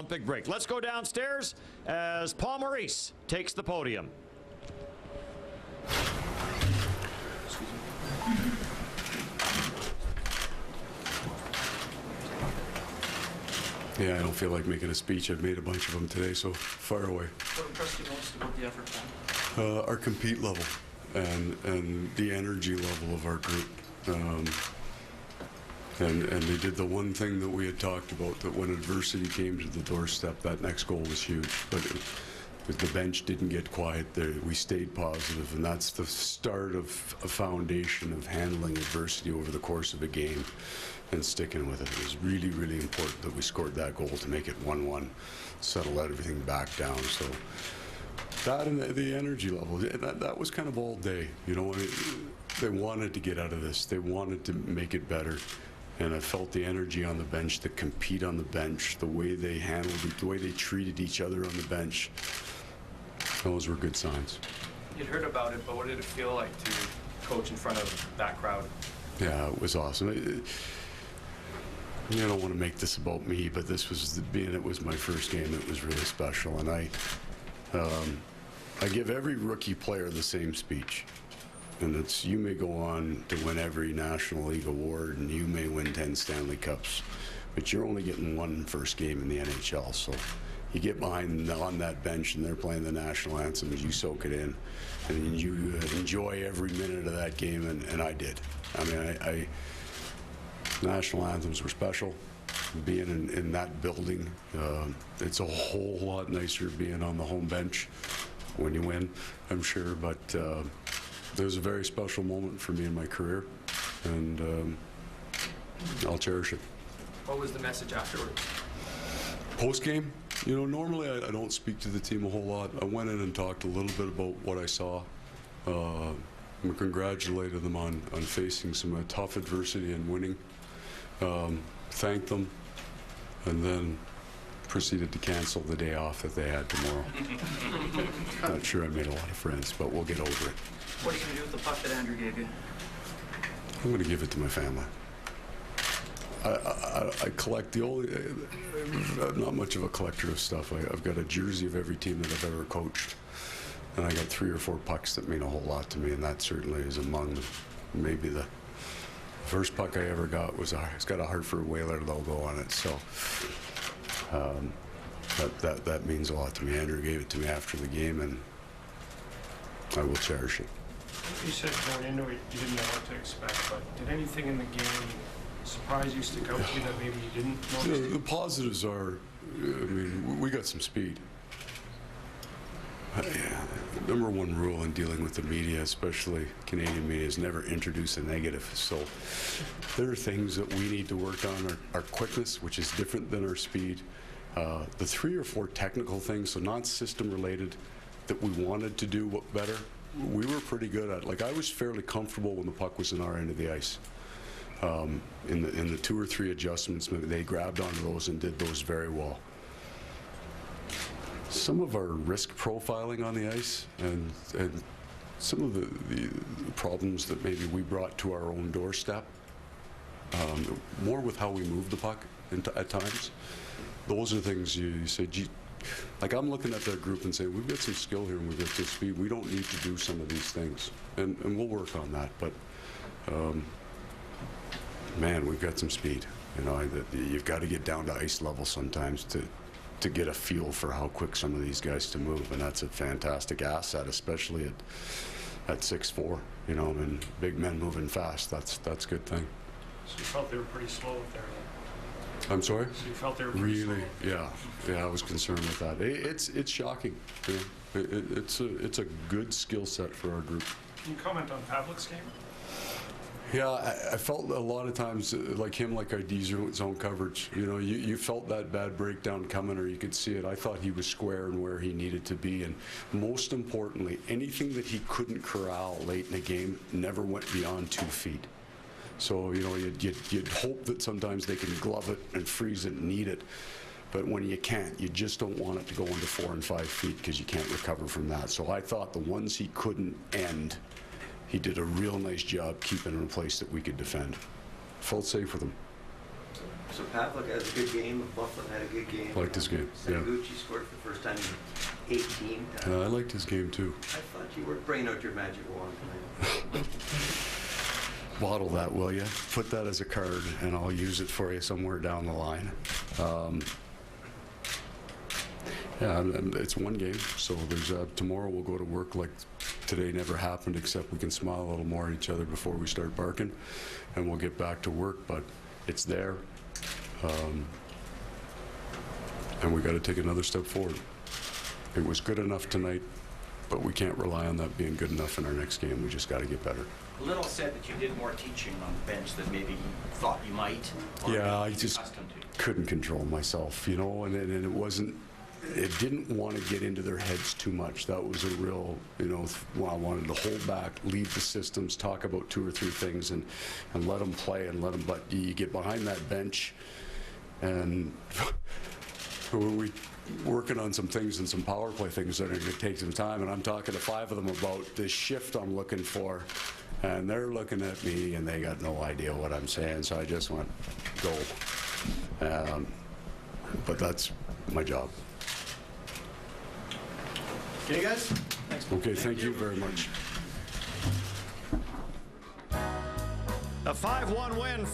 Olympic break. Let's go downstairs as Paul Maurice takes the podium. Yeah, I don't feel like making a speech. I've made a bunch of them today, so fire away. What impressed you most about the effort? Our compete level and the energy level of our group. And they did the one thing that we had talked about, that when adversity came to the doorstep, that next goal was huge. But the bench didn't get quiet. We stayed positive, and that's the start of a foundation of handling adversity over the course of a game and sticking with it. It was really, really important that we scored that goal to make it 1-1, settle everything back down. So that and the energy level, that was kind of all day. You know, they wanted to get out of this. They wanted to make it better. And I felt the energy on the bench, the compete on the bench, the way they handled it, the way they treated each other on the bench. Those were good signs. You'd heard about it, but what did it feel like to coach in front of that crowd? Yeah, it was awesome. I don't want to make this about me, but this was, being it was my first game, it was really special. And I give every rookie player the same speech. And it's, you may go on to win every National League award, and you may win 10 Stanley Cups, but you're only getting one first game in the NHL. So you get behind on that bench and they're playing the national anthem as you soak it in, and you enjoy every minute of that game, and I did. I mean, national anthems were special. Being in that building, it's a whole lot nicer being on the home bench when you win, I'm sure, but it was a very special moment for me in my career, and I'll cherish it. What was the message afterwards? Post-game, normally I don't speak to the team a whole lot. I went in and talked a little bit about what I saw. I congratulated them on facing some tough adversity and winning. Thanked them, and then proceeded to cancel the day off that they had tomorrow. Not sure I made a lot of friends, but we'll get over it. What are you going to do with the puck that Andrew gave you? I'm going to give it to my family. I collect I'm not much of a collector of stuff. I've got a jersey of every team that I've ever coached, and I got 3 or 4 pucks that mean a whole lot to me, and that certainly is among maybe the first puck I ever got. It's got a Hartford Whaler logo on it, so that means a lot to me. Andrew gave it to me after the game, and I will cherish it. You said going into it you didn't know what to expect, but did anything in the game surprise you, stick out to you that maybe you didn't notice? The positives are, we got some speed. Number one rule in dealing with the media, especially Canadian media, is never introduce a negative. So there are things that we need to work on. Our quickness, which is different than our speed. The 3 or 4 technical things, so not system related, that we wanted to do better, we were pretty good at. Like, I was fairly comfortable when the puck was in our end of the ice. In the 2 or 3 adjustments, they grabbed onto those and did those very well. Some of our risk profiling on the ice and some of the problems that maybe we brought to our own doorstep, more with how we move the puck at times, those are things you say, gee, like, I'm looking at that group and saying, we've got some skill here and we've got some speed. We don't need to do some of these things, and we'll work on that. But man, we've got some speed. You've got to get down to ice level sometimes to get a feel for how quick some of these guys to move, and that's a fantastic asset, especially at 6'4". And big men moving fast. That's a good thing. So you felt they were pretty slow up there? I'm sorry? So you felt they were pretty slow? Yeah, I was concerned with that. It's shocking. It's a good skill set for our group. Can you comment on Pavlik's game? Yeah, I felt a lot of times like ID zone coverage. You felt that bad breakdown coming, or you could see it. I thought he was square and where he needed to be, and most importantly, anything that he couldn't corral late in the game never went beyond 2 feet. So you'd hope that sometimes they can glove it and freeze it and knead it, but when you can't, you just don't want it to go into 4 and 5 feet because you can't recover from that. So I thought the ones he couldn't end, he did a real nice job keeping in a place that we could defend. Felt safe with him. So Pavlik has a good game, Bufflin had a good game. Liked his game, yeah. Sangucci scored for the first time in 18. I liked his game too. I thought you were bringing out your magic wand tonight. Bottle that, will you? Put that as a card, and I'll use it for you somewhere down the line. Yeah, and it's one game, so there's tomorrow we'll go to work like today never happened, except we can smile a little more at each other before we start barking, and we'll get back to work, but it's there. And we got to take another step forward. It was good enough tonight, but we can't rely on that being good enough in our next game. We just got to get better. Little said that you did more teaching on the bench than maybe you thought you might. Yeah, I just couldn't control myself, you know, and it wasn't, it didn't want to get into their heads too much. That was a real, you know, I wanted to hold back, leave the systems, talk about 2 or 3 things, and let them play and let them, but you get behind that bench, and we working on some things and some power play things that are going to take some time, and I'm talking to 5 of them about this shift I'm looking for, and they're looking at me and they got no idea what I'm saying, so I just went, go. But that's my job. Okay, guys? Thanks. Okay, thank you very much. A 5-1 win for